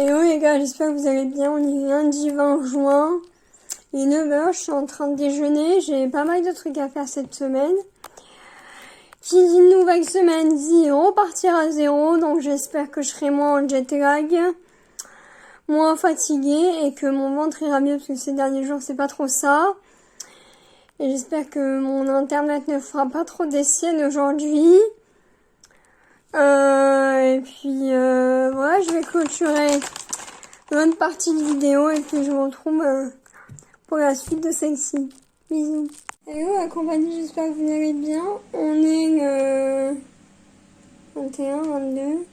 Hello les gars, j'espère que vous allez bien. On est lundi 20 juin. Il est 9h, je suis en train de déjeuner. J'ai pas mal de trucs à faire cette semaine. Qui dit nouvelle semaine dit repartir à zéro. Donc j'espère que je serai moins en jet lag, moins fatiguée et que mon ventre ira mieux parce que ces derniers jours c'est pas trop ça. Et j'espère que mon internet ne fera pas trop des siennes aujourd'hui. Et puis voilà, je vais clôturer l'autre partie de vidéo et puis je vous retrouve pour la suite de celle-ci. Bisous. Hello la compagnie, j'espère que vous allez bien. On est le 21, 22.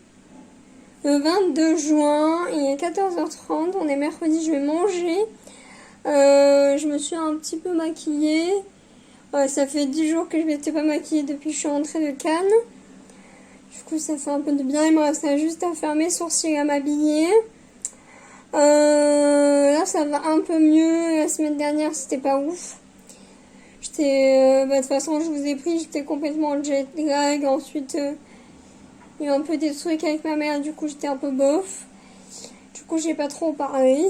Le 22 juin, il est 14h30, on est mercredi, je vais manger. Je me suis un petit peu maquillée. Ça fait 10 jours que je m'étais pas maquillée depuis que je suis rentrée de Cannes. Du coup, ça fait un peu de bien. Il me reste juste à faire mes sourcils et à m'habiller. Là, ça va un peu mieux. La semaine dernière, c'était pas ouf. J'étais... de toute façon, je vous ai pris. J'étais complètement en jet lag. Ensuite, il y a eu un peu des trucs avec ma mère. Du coup, j'étais un peu bof. Du coup, j'ai pas trop parlé.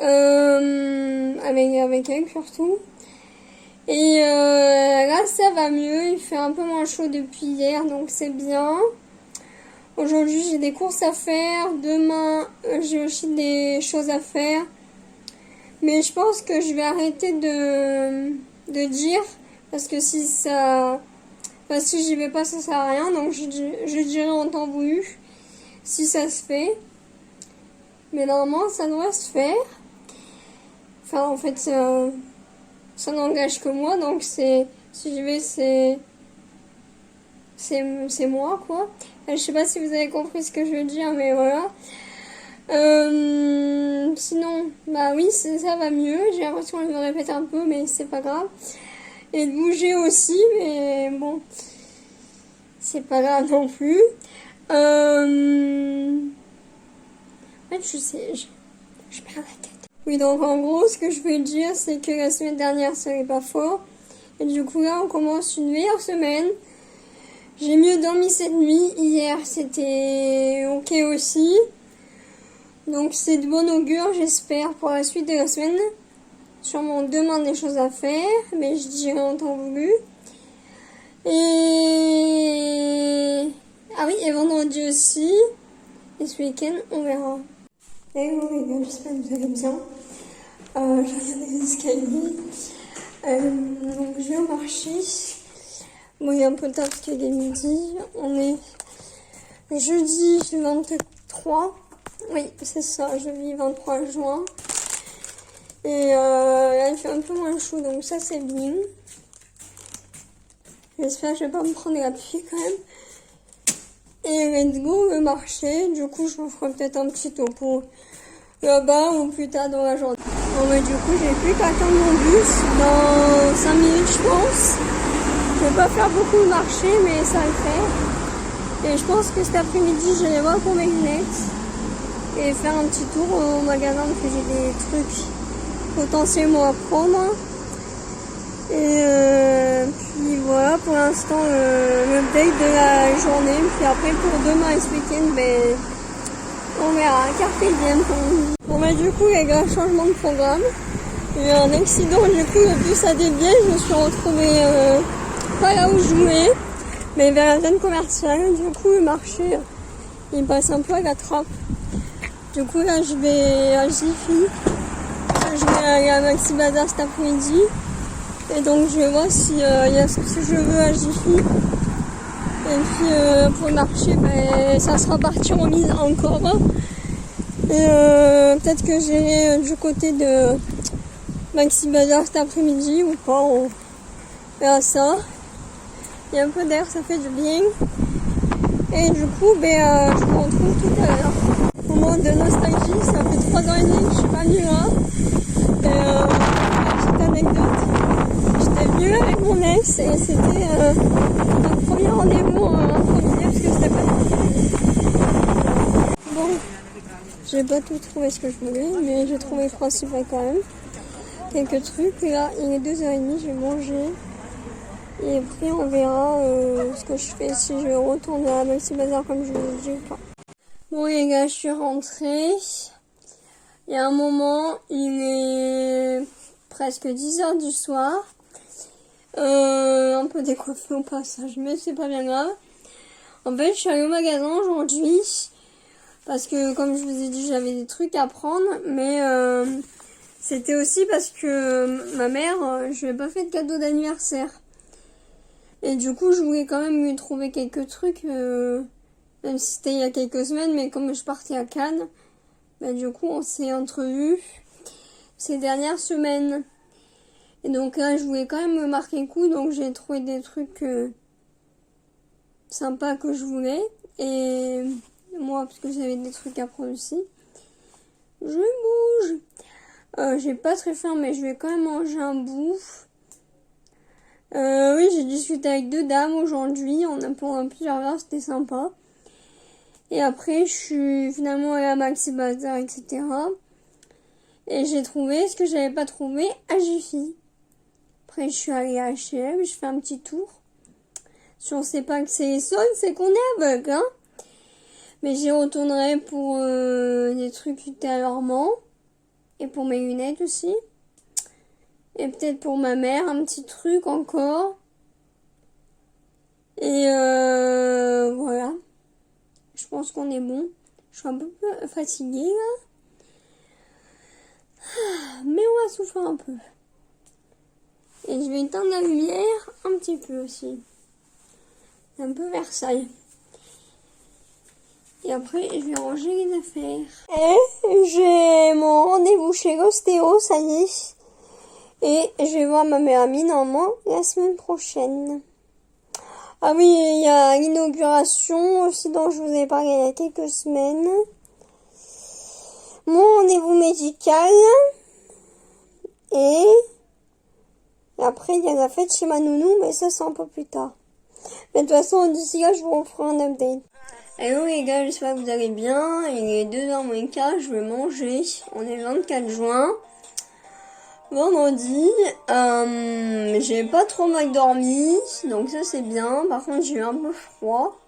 Avec elle, surtout. Et là ça va mieux, il fait un peu moins chaud depuis hier donc c'est bien. Aujourd'hui j'ai des courses à faire, demain j'ai aussi des choses à faire. Mais je pense que je vais arrêter de dire parce que si j'y vais pas ça sert à rien, donc je dirai en temps voulu si ça se fait. Mais normalement ça doit se faire. Enfin en fait ça n'engage que moi, donc si j'y vais, c'est moi, quoi. Je sais pas si vous avez compris ce que je veux dire, mais voilà. Sinon, bah oui, ça va mieux. J'ai l'impression que je me répète un peu, mais c'est pas grave. Et de bouger aussi, mais bon, c'est pas grave non plus. En fait, je perds la tête. Oui, donc en gros, ce que je veux dire, c'est que la semaine dernière, ça n'allait pas fort. Et du coup, là, on commence une meilleure semaine. J'ai mieux dormi cette nuit. Hier, c'était ok aussi. Donc, c'est de bon augure, j'espère, pour la suite de la semaine. Sûrement demain, des choses à faire, mais je dirai en temps voulu. Et... ah oui, et vendredi aussi. Et ce week-end, on verra. Hello les gars, j'espère que vous allez bien. Je regarde les escaliers. Donc je viens marcher. Bon, il est un peu tard parce qu'il est midi. On est jeudi 23. Oui, c'est ça, jeudi 23 juin. Et là, il fait un peu moins chaud, donc ça c'est bien. J'espère que je vais pas me prendre la pluie quand même. Et let's go le marché. Du coup, je vous ferai peut-être un petit topo là-bas ou plus tard dans la journée. Bon, mais du coup, j'ai plus qu'à attendre mon bus dans 5 minutes, je pense. Je vais pas faire beaucoup de marché, mais ça va le faire. Et je pense que cet après-midi, je vais voir pour mes lunettes et faire un petit tour au magasin parce que j'ai des trucs potentiellement à prendre. Et puis voilà, pour l'instant, l'update de la journée. Puis après, pour demain et ce week-end, ben, on verra. Carpe diem. Bon, bah, du coup, les gars, changement de programme. Il y a eu un accident, du coup, le bus a dévié. Je me suis retrouvée pas là où je voulais, mais vers la zone commerciale. Du coup, le marché, il passe un peu à la trappe. Du coup, là, je vais à Jiffy. Je vais aller à Maxi Bazar cet après-midi. Et donc je vais voir s'il y a ce que je veux à Jiffy. Et puis pour le marché, ben, ça sera parti remise encore. Et peut-être que j'irai du côté de Maxi Bazar cet après-midi ou pas. On verra ça. Il y a un peu d'air, ça fait du bien. Et du coup, ben, je vous retrouve tout à l'heure. Moment de nostalgie, ça fait 3 ans et demi que je suis pas venue là. Et petite anecdote. J'étais venue avec mon ex et c'était un premier rendez-vous improvisé parce que c'était pas bon. J'ai pas tout trouvé ce que je voulais, mais j'ai trouvé le principal quand même. Quelques trucs. Et là, il est 2h30, je vais manger. Et après, on verra ce que je fais si je retourne à Maxi Bazar comme je vous ai dit ou pas. Bon les gars, je suis rentrée. Il y a un moment, il est presque 10h du soir. Un peu décoiffée au passage, mais c'est pas bien grave. En fait, je suis allée au magasin aujourd'hui. Parce que, comme je vous ai dit, j'avais des trucs à prendre. Mais c'était aussi parce que ma mère, je lui ai pas fait de cadeau d'anniversaire. Et du coup, je voulais quand même lui trouver quelques trucs. Même si c'était il y a quelques semaines. Mais comme je partais à Cannes, bah, du coup, on s'est entrevus ces dernières semaines. Et donc là, je voulais quand même me marquer le coup. Donc j'ai trouvé des trucs sympas que je voulais. Et moi, parce que j'avais des trucs à prendre aussi. Je bouge. J'ai pas très faim, mais je vais quand même manger un bout. Oui, j'ai discuté avec 2 dames aujourd'hui. On a pendant plusieurs heures, c'était sympa. Et après, je suis finalement allée à Maxi Bazar, etc. Et j'ai trouvé ce que j'avais pas trouvé à Jiffy. Après, je suis allée à H&M, je fais un petit tour. Si on sait pas que c'est les soldes, c'est qu'on est aveugle, hein. Mais j'y retournerai pour des trucs ultérieurement. Et pour mes lunettes aussi. Et peut-être pour ma mère, un petit truc encore. Et voilà. Je pense qu'on est bon. Je suis un peu fatiguée là. Mais on va souffrir un peu. Et je vais éteindre la lumière un petit peu aussi. Un peu Versailles. Et après, je vais ranger les affaires. Et j'ai mon rendez-vous chez l'ostéo, ça y est. Et je vais voir ma meilleure amie normalement la semaine prochaine. Ah oui, il y a l'inauguration aussi dont je vous ai parlé il y a quelques semaines. Mon rendez-vous médical. Et après, il y a la fête chez ma nounou, mais ça, c'est un peu plus tard. Mais de toute façon, d'ici là, je vous referai un update. Hello les gars, j'espère que vous allez bien. Il est 2h moins quart, je vais manger. On est le 24 juin. Vendredi. J'ai pas trop mal dormi, donc ça c'est bien. Par contre, j'ai eu un peu froid.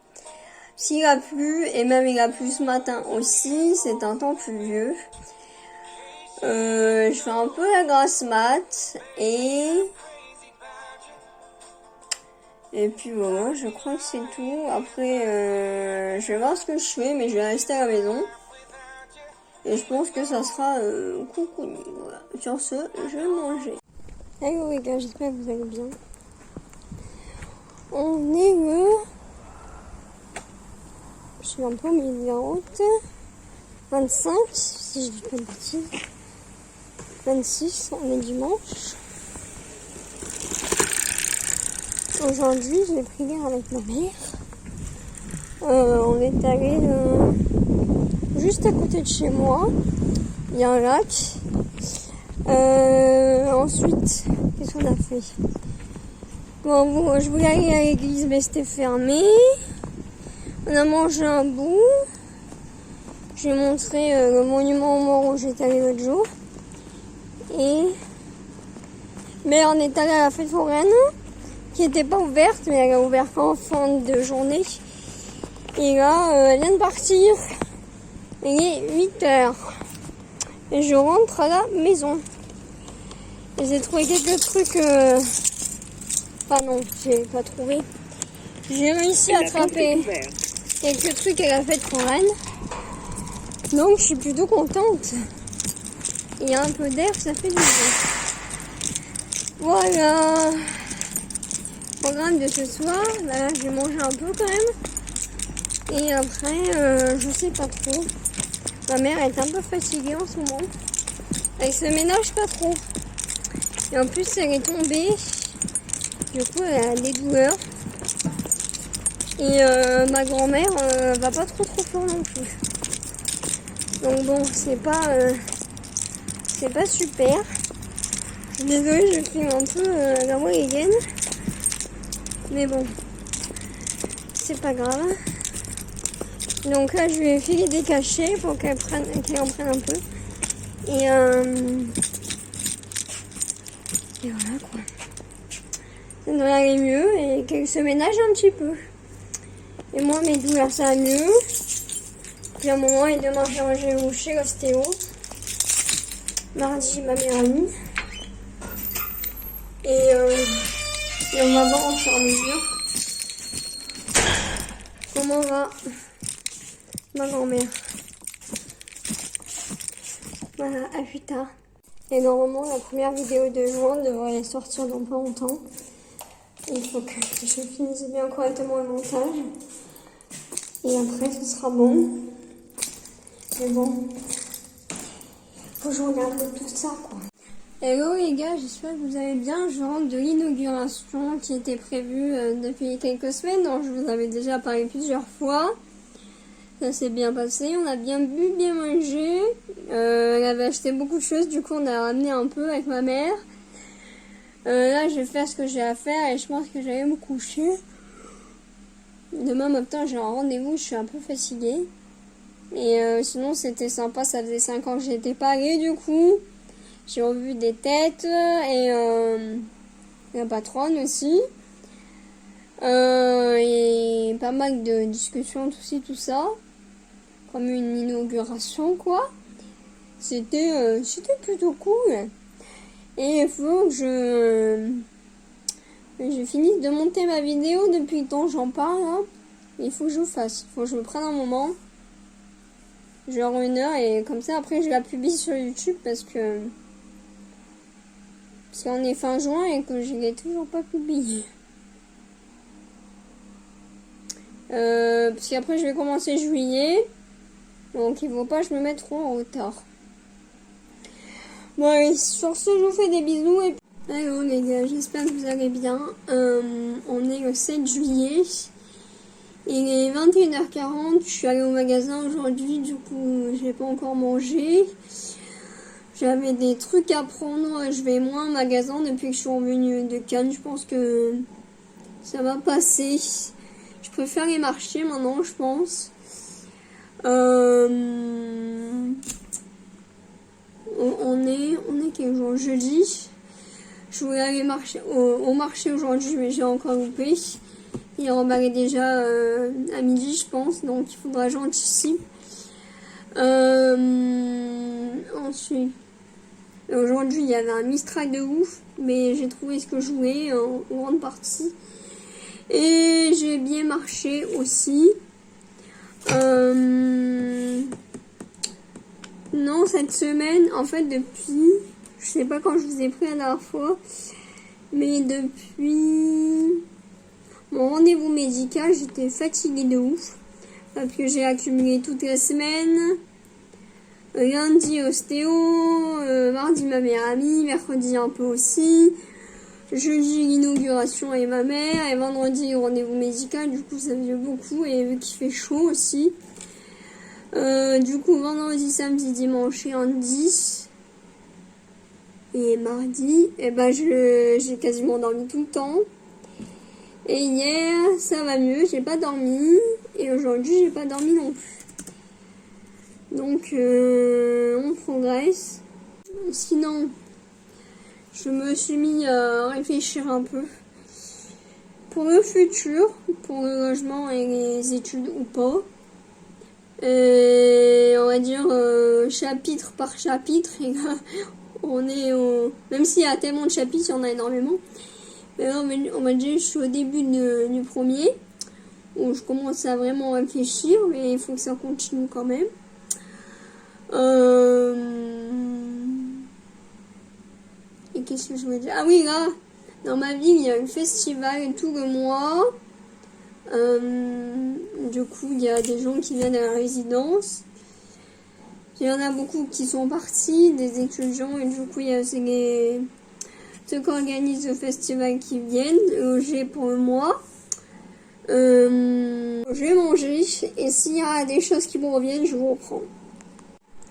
S'il a plu, et même il a plu ce matin aussi, c'est un temps pluvieux. Je fais un peu la grasse mat et puis voilà, je crois que c'est tout. Après, je vais voir ce que je fais, mais je vais rester à la maison. Et je pense que ça sera coucou. Voilà. Sur ce, je vais manger. Hello les gars, j'espère que vous allez bien. On est le... Je suis un peu au milieu de la route. 25, si je dis pas de bêtises. 26, on est dimanche. Aujourd'hui, j'ai pris l'air avec ma mère. On est allé juste à côté de chez moi. Il y a un lac. Ensuite, qu'est-ce qu'on a fait? Bon, je voulais aller à l'église, mais c'était fermé. On a mangé un bout. Je vais montrer le monument aux morts où j'étais allé l'autre jour. Mais on est allé à la fête foraine, qui n'était pas ouverte, mais elle a ouvert en fin de journée. Et là, elle vient de partir. Il est 8h. Et je rentre à la maison. Et j'ai trouvé quelques trucs... Enfin non, j'ai pas trouvé. J'ai réussi à attraper quelques trucs à la fête foraine. Donc je suis plutôt contente. Il y a un peu d'air, ça fait du bien. Voilà. Programme de ce soir. Là, je vais manger un peu quand même. Et après, je sais pas trop. Ma mère est un peu fatiguée en ce moment. Elle se ménage pas trop. Et en plus, elle est tombée. Du coup, elle a des douleurs. Et ma grand-mère va pas trop fort non plus. Donc bon, c'est pas super. Je suis désolée, je filme un peu la moyenne. Mais bon, c'est pas grave. Donc là, je vais filer des cachets pour qu'elle en prenne un peu. Et voilà quoi. Ça devrait aller mieux et qu'elle se ménage un petit peu. Et moi, mes douleurs, ça va mieux. depuis un moment et demain je vais chez l'ostéo. Mardi, ma meilleure amie. Et on va voir en fur et à mesure comment va ma grand-mère. Voilà, à plus tard. Et normalement, la première vidéo de juin devrait sortir dans pas longtemps. Il faut que je finisse bien correctement le montage. Et après, ce sera bon. Mais bon, faut que je regarde tout ça, quoi. Hello les gars, j'espère que vous allez bien. Je rentre de l'inauguration qui était prévue depuis quelques semaines. Donc je vous avais déjà parlé plusieurs fois. Ça s'est bien passé, on a bien bu, bien mangé. Elle avait acheté beaucoup de choses, du coup on a ramené un peu avec ma mère. Là je vais faire ce que j'ai à faire et je pense que j'allais me coucher. Demain matin j'ai un rendez-vous, je suis un peu fatiguée. Et sinon c'était sympa, ça faisait 5 ans que j'étais pas allée du coup. J'ai revu des têtes et la patronne aussi. Et pas mal de discussions, tout ça. Comme une inauguration, quoi. C'était plutôt cool. Et il faut que je finisse de monter ma vidéo depuis le temps j'en parle. Hein. Il faut que je le fasse. Il faut que je me prenne un moment. Genre 1 heure et comme ça après je la publie sur YouTube parce qu'on est fin juin et que je l'ai toujours pas publié. Parce qu'après je vais commencer juillet. Donc il ne faut pas que je me mette trop en retard. Bon allez, sur ce je vous fais des bisous et hello les gars, j'espère que vous allez bien. On est le 7 juillet. Il est 21h40, je suis allée au magasin aujourd'hui, du coup je n'ai pas encore mangé. J'avais des trucs à prendre, je vais moins au magasin depuis que je suis revenue de Cannes, je pense que ça va passer. Je préfère les marchés maintenant, je pense. On est quel jour? Jeudi. Je voulais aller au marché aujourd'hui, mais j'ai encore loupé. Il est emballé déjà à midi, je pense, donc il faudra que j'anticipe. Ensuite, aujourd'hui, il y avait un Mistral de ouf, mais j'ai trouvé ce que je voulais en grande partie. Et j'ai bien marché aussi. Non, cette semaine, en fait, depuis, je sais pas quand je vous ai pris la dernière fois, mais depuis mon rendez-vous médical, j'étais fatiguée de ouf, parce que j'ai accumulé toute la semaine. Lundi ostéo, mardi ma meilleure amie, mercredi un peu aussi, jeudi l'inauguration avec ma mère, et vendredi rendez-vous médical, du coup ça faisait beaucoup, et vu qu'il fait chaud aussi. Du coup vendredi, samedi, dimanche et lundi et mardi, et ben j'ai quasiment dormi tout le temps. Et hier ça va mieux, j'ai pas dormi, et aujourd'hui j'ai pas dormi non plus. Donc on progresse. Sinon je me suis mis à réfléchir un peu pour le futur, pour le logement et les études ou pas. Et on va dire chapitre par chapitre. Et là, on est même s'il y a tellement de chapitres, il y en a énormément. Mais là, on va dire je suis au début du premier, où je commence à vraiment réfléchir, mais il faut que ça continue quand même. Et qu'est-ce que je voulais dire? Ah oui, là, dans ma ville, il y a un festival tout le mois. Du coup, il y a des gens qui viennent à la résidence. Il y en a beaucoup qui sont partis, des étudiants, et du coup, il y a ceux qui organisent le festival qui viennent loger pour le mois. Je vais manger, et s'il y a des choses qui me reviennent, je vous reprends.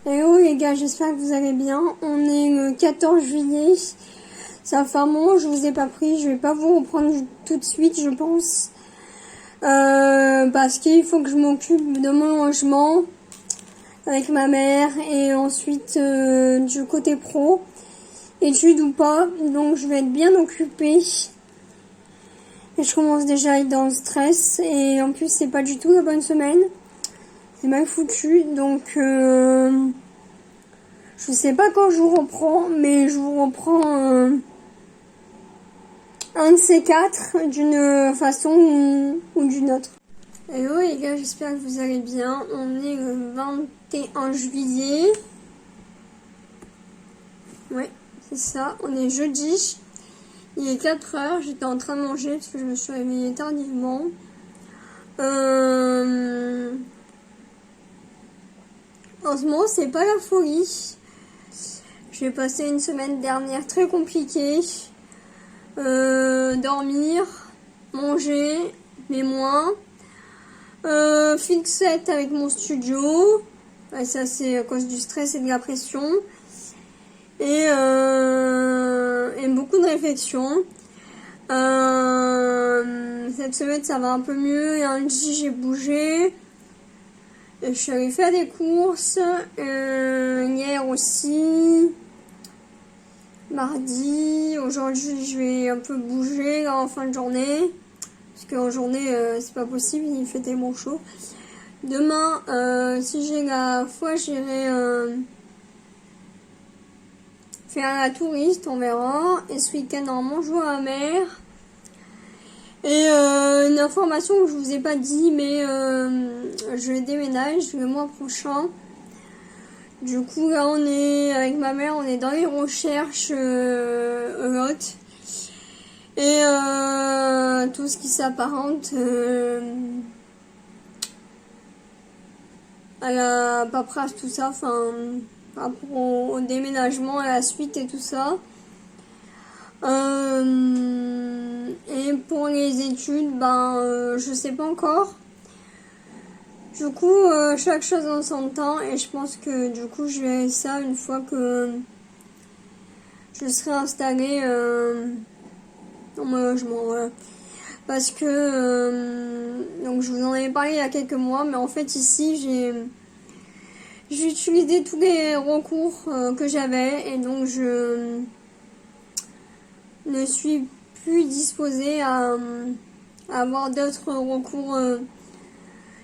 Hello les gars, j'espère que vous allez bien. On est le 14 juillet. Ça fait un moment, je vous ai pas pris. Je vais pas vous reprendre tout de suite, je pense. Parce qu'il faut que je m'occupe de mon logement avec ma mère. Et ensuite, du côté pro, études ou pas. Donc je vais être bien occupée. Et je commence déjà à être dans le stress. Et en plus, c'est pas du tout la bonne semaine. c'est mal foutu, donc je sais pas quand je vous reprends, mais je vous reprends un de ces quatre d'une façon ou d'une autre. Hello les gars, j'espère que vous allez bien. On est le 21 juillet. Ouais, c'est ça, on est jeudi. Il est 4 heures, j'étais en train de manger parce que je me suis réveillée tardivement. En ce moment, c'est pas la folie. J'ai passé une semaine dernière très compliquée. Dormir, manger, mais moins. Fixette avec mon studio. Ouais, ça, c'est à cause du stress et de la pression. Et beaucoup de réflexion. Cette semaine ça va un peu mieux. Et lundi j'ai bougé. Et je suis allée faire des courses. Hier aussi. Mardi. Aujourd'hui je vais un peu bouger là en fin de journée. Parce qu'en journée c'est pas possible, il fait tellement chaud. Demain si j'ai la foi j'irai faire la touriste, on verra. Et ce week-end, normalement, je vois ma mère. Et une information que je vous ai pas dit, mais je déménage le mois prochain. Du coup, là, on est avec ma mère, on est dans les recherches lot. Et tout ce qui s'apparente à la paperasse, tout ça, enfin... par rapport au déménagement, à la suite et tout ça. Et pour les études, je sais pas encore. Du coup, chaque chose en son temps, et je pense que du coup, je verrai ça une fois que je serai installée dans mon logement, voilà. Parce que, donc je vous en avais parlé il y a quelques mois, mais en fait ici, j'ai utilisé tous les recours que j'avais et donc je ne suis plus disposée à avoir d'autres recours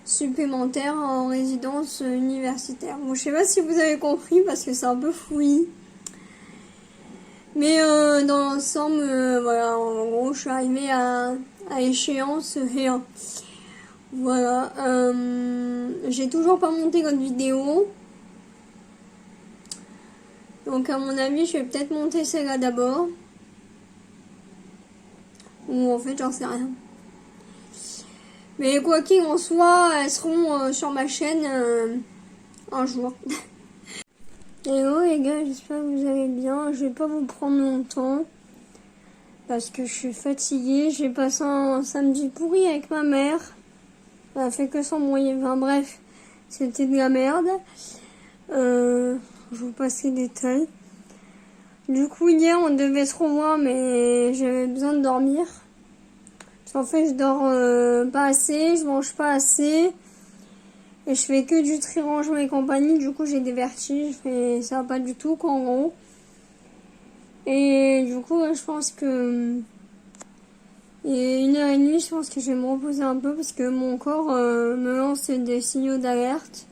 supplémentaires en résidence universitaire. Bon, je sais pas si vous avez compris parce que c'est un peu fouillis. Mais dans l'ensemble, voilà, en gros, je suis arrivée à échéance et voilà. J'ai toujours pas monté votre vidéo. Donc à mon avis, je vais peut-être monter celle-là d'abord. Ou en fait, j'en sais rien. Mais quoi qu'il en soit, elles seront sur ma chaîne un jour. Hello les gars, j'espère que vous allez bien. Je vais pas vous prendre longtemps. Parce que je suis fatiguée. J'ai passé un samedi pourri avec ma mère. Elle a fait que s'embrouiller. Enfin bref, c'était de la merde. Je vous passe les détails. Du coup, hier, on devait se revoir, mais j'avais besoin de dormir. Parce qu'en fait, je dors pas assez, je mange pas assez. Et je fais que du tri, rangement et compagnie. Du coup, j'ai des vertiges. Et ça va pas du tout, en gros. Et du coup, je pense que... Et 1h30, je pense que je vais me reposer un peu. Parce que mon corps me lance des signaux d'alerte.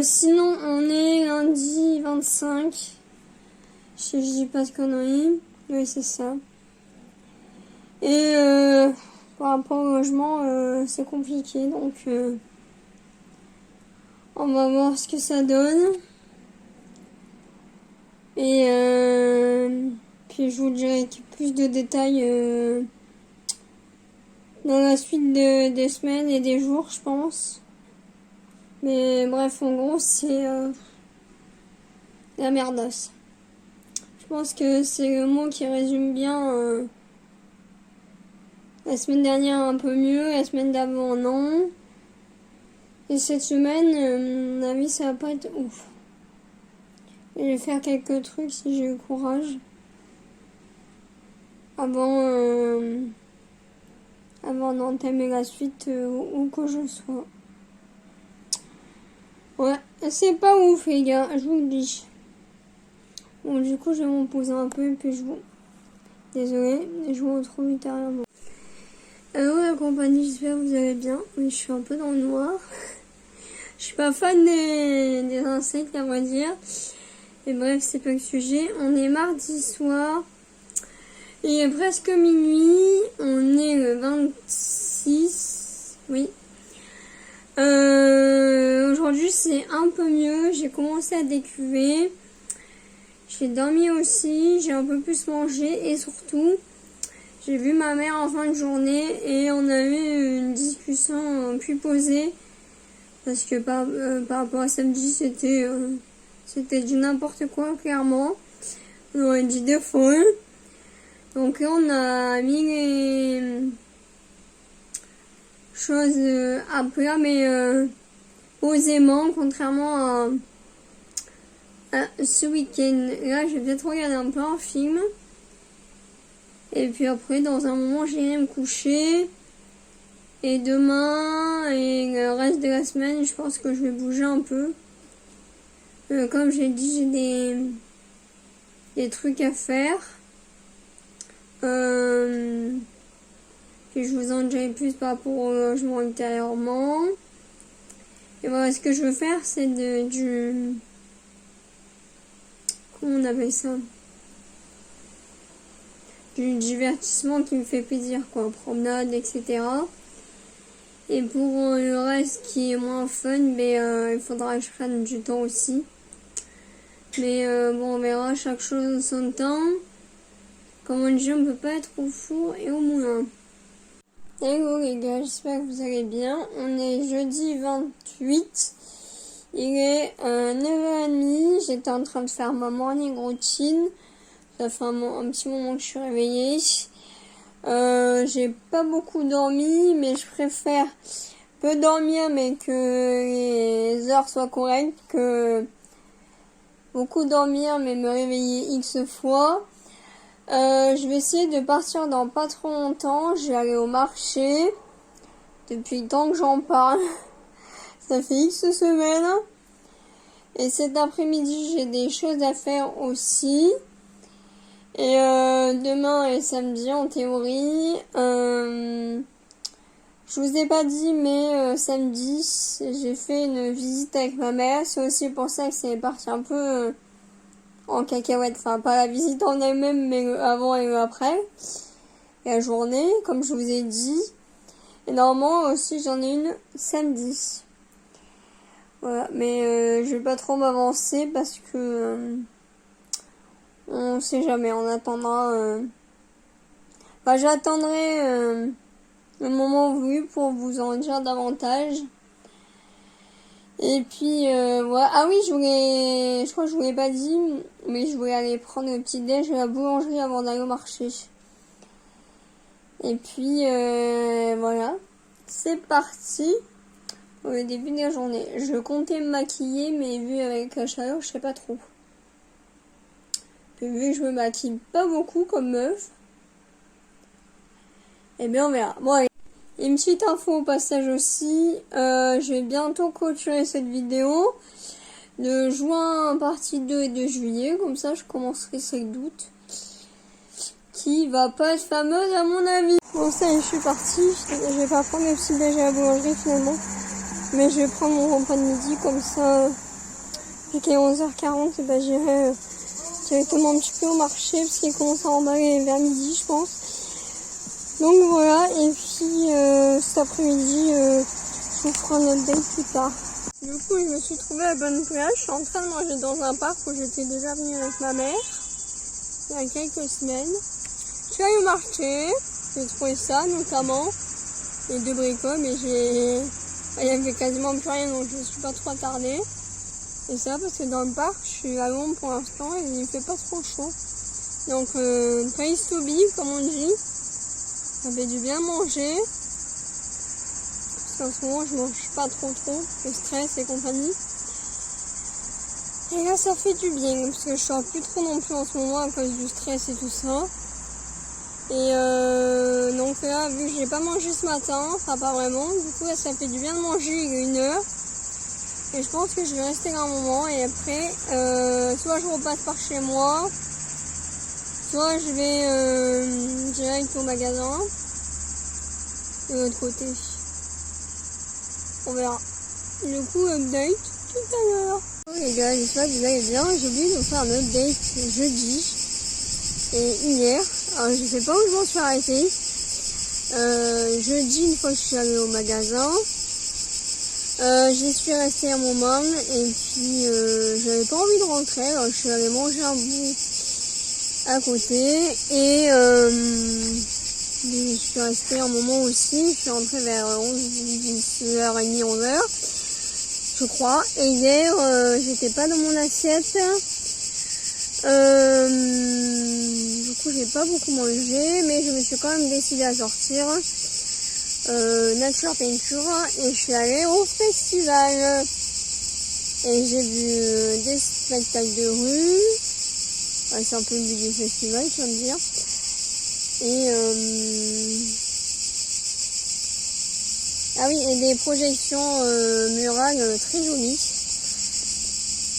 Sinon, on est lundi 25. Si je dis pas de conneries. Oui, c'est ça. Et par rapport au logement, c'est compliqué. Donc, on va voir ce que ça donne. Et puis, je vous dirai plus de détails dans la suite des semaines et des jours, je pense. Mais bref, en gros, c'est la merdasse. Je pense que c'est le mot qui résume bien la semaine dernière un peu mieux, la semaine d'avant non. Et cette semaine, à mon avis, ça va pas être ouf. Je vais faire quelques trucs si j'ai le courage. Avant d'entamer la suite où que je sois. Ouais, c'est pas ouf les gars, je vous le dis. Bon, du coup, je vais m'en poser un peu et puis je vous... Désolée, je vous retrouve ultérieurement. Hello la compagnie, j'espère que vous allez bien. Oui, je suis un peu dans le noir. Je suis pas fan des insectes, à vrai dire. Et bref, c'est pas le sujet. On est mardi soir. Il est presque minuit. On est le 26. Oui. Aujourd'hui, c'est un peu mieux. J'ai commencé à décuver. J'ai dormi aussi. J'ai un peu plus mangé. Et surtout, j'ai vu ma mère en fin de journée. Et on a eu une discussion plus posée. Parce que par rapport à samedi, c'était du n'importe quoi, clairement. On aurait dit de folle. Donc là, on a mis les choses à plat, mais posément, contrairement à ce week-end. Là, je vais peut-être regarder un peu un film. Et puis après, dans un moment, j'irai me coucher. Et demain et le reste de la semaine, je pense que je vais bouger un peu. Comme j'ai dit, j'ai des trucs à faire. Puis je vous en dirai plus par rapport au logement ultérieurement. Et voilà, ce que je veux faire, c'est comment on appelle ça? Du divertissement qui me fait plaisir, quoi. Promenade, etc. Et pour le reste qui est moins fun, il faudra que je prenne du temps aussi. Mais bon, on verra, chaque chose en son temps. Comme on dit, on peut pas être au four et au moulin. Hello les gars, j'espère que vous allez bien. On est jeudi 28. Il est 9h30. J'étais en train de faire ma morning routine. Ça fait un petit moment que je suis réveillée. J'ai pas beaucoup dormi, mais je préfère peu dormir mais que les heures soient correctes que beaucoup dormir mais me réveiller X fois. Je vais essayer de partir dans pas trop longtemps. Je vais aller au marché depuis le temps que j'en parle. Ça fait X semaines. Et cet après-midi, j'ai des choses à faire aussi. Et demain et samedi, en théorie, je vous ai pas dit, mais samedi, j'ai fait une visite avec ma mère. C'est aussi pour ça que c'est parti un peu en cacahuète. Enfin, pas la visite en elle-même, mais le avant et le après. Et la journée, comme je vous ai dit. Et normalement aussi, j'en ai une samedi. Voilà, mais je vais pas trop m'avancer parce que... on sait jamais, on attendra. J'attendrai le moment voulu pour vous en dire davantage. Et puis voilà. Ah oui, je crois que je vous l'ai pas dit, mais je voulais aller prendre le petit déj à la boulangerie avant d'aller au marché. Et puis voilà, c'est parti pour le début de la journée. Je comptais me maquiller, mais vu avec la chaleur, je sais pas trop. Puis vu que je me maquille pas beaucoup comme meuf, et bien on verra. Bon, allez. Une petite info au passage aussi, je vais bientôt clôturer cette vidéo de juin partie 2 et de juillet, comme ça je commencerai celle d'août, qui va pas être fameuse à mon avis. Bon ça y est, je suis partie, je vais pas prendre le petit déj à la boulangerie finalement, mais je vais prendre mon repas de midi, comme ça, vu qu'il est 11h40, et ben j'irai directement un petit peu au marché, parce qu'il commence à emballer vers midi je pense. Donc voilà, et puis cet après-midi, je vous ferai un update plus tard. Du coup, je me suis trouvée à la bonne plage. Je suis en train de manger dans un parc où j'étais déjà venue avec ma mère il y a quelques semaines. Je suis allée au marché, j'ai trouvé ça notamment, les 2 bricoles, mais il y avait quasiment plus rien, donc je ne suis pas trop attardée. Et ça parce que dans le parc, je suis à l'ombre pour l'instant et il fait pas trop chaud. Donc, place to be, comme on dit. Ça fait du bien manger. Parce qu'en ce moment, je mange pas trop. Le stress et compagnie. Et là, ça fait du bien. Parce que je sors plus trop non plus en ce moment à cause du stress et tout ça. Et donc là, vu que j'ai pas mangé ce matin, enfin pas vraiment. Du coup, là, ça fait du bien de manger. Il est 1h. Et je pense que je vais rester là un moment. Et après, soit je repasse par chez moi. Soit je vais direct au magasin, de l'autre côté. On verra. Du coup, update tout à l'heure. Oh les gars, j'espère que vous allez bien. J'ai oublié de faire un update jeudi et hier. Alors je sais pas où je m'en suis arrêtée. Jeudi, une fois que je suis allée au magasin, j'y suis restée un moment et puis j'avais pas envie de rentrer. Alors je suis allée manger un bout à côté et je suis restée un moment aussi. Je suis rentrée vers 10h30, 11h. Je crois. Et hier, j'étais pas dans mon assiette. Du coup, j'ai pas beaucoup mangé, mais je me suis quand même décidée à sortir. Nature Peinture, et je suis allée au festival. Et j'ai vu des spectacles de rue. Ouais, c'est un peu le but du festival, tu vas me dire. Et ah oui, et des projections murales très jolies.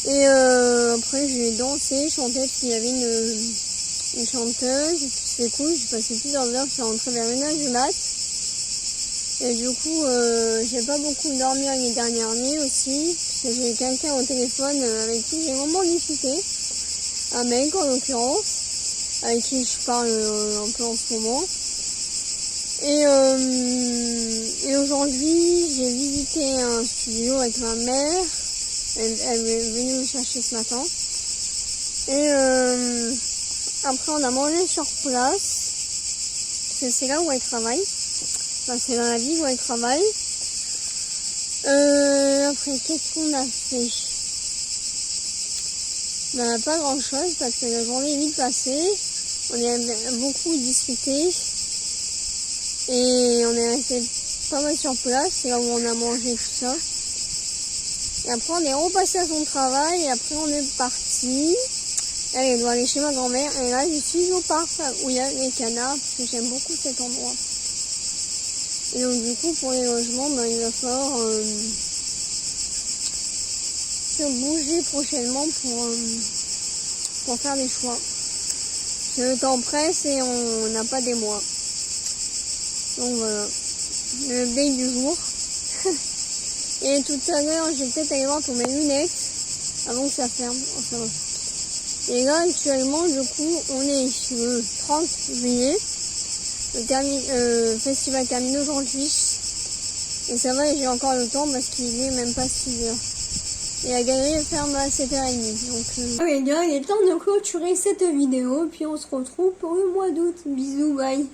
Et après j'ai dansé, chanté, parce qu'il y avait une chanteuse, c'est cool, j'ai passé plusieurs heures, je suis rentrée vers 1h du mat. Et du coup j'ai pas beaucoup dormi les dernières nuits aussi, parce que j'ai quelqu'un au téléphone avec qui j'ai vraiment discuté, un mec en l'occurrence, avec qui je parle un peu en ce moment. Et aujourd'hui, j'ai visité un studio avec ma mère. Elle est venue me chercher ce matin. Et après, on a mangé sur place. Parce que c'est là où elle travaille. Enfin, c'est dans la ville où elle travaille. Après, qu'est-ce qu'on a fait? Ben, pas grand chose parce que la journée est vite passée. On a beaucoup discuté. Et on est resté pas mal sur place, c'est là où on a mangé tout ça. Et après on est repassé à son travail et après on est parti. Elle doit aller chez ma grand-mère et là je suis au parc où il y a les canards parce que j'aime beaucoup cet endroit. Et donc du coup pour les logements, ben, il va falloir se bouger prochainement pour faire des choix. Parce que le temps presse et on n'a pas des mois. Donc voilà, le update du jour. Et tout à l'heure, je vais peut-être aller voir pour mes lunettes avant que ça ferme. Enfin, et là, actuellement, du coup, on est le 30 juillet. Le festival termine aujourd'hui. Et ça va, j'ai encore le temps parce qu'il est même pas 6h. Et la galerie ferme à 7h30. Donc, les gars, il est temps de clôturer cette vidéo. Puis on se retrouve pour le mois d'août. Bisous, bye.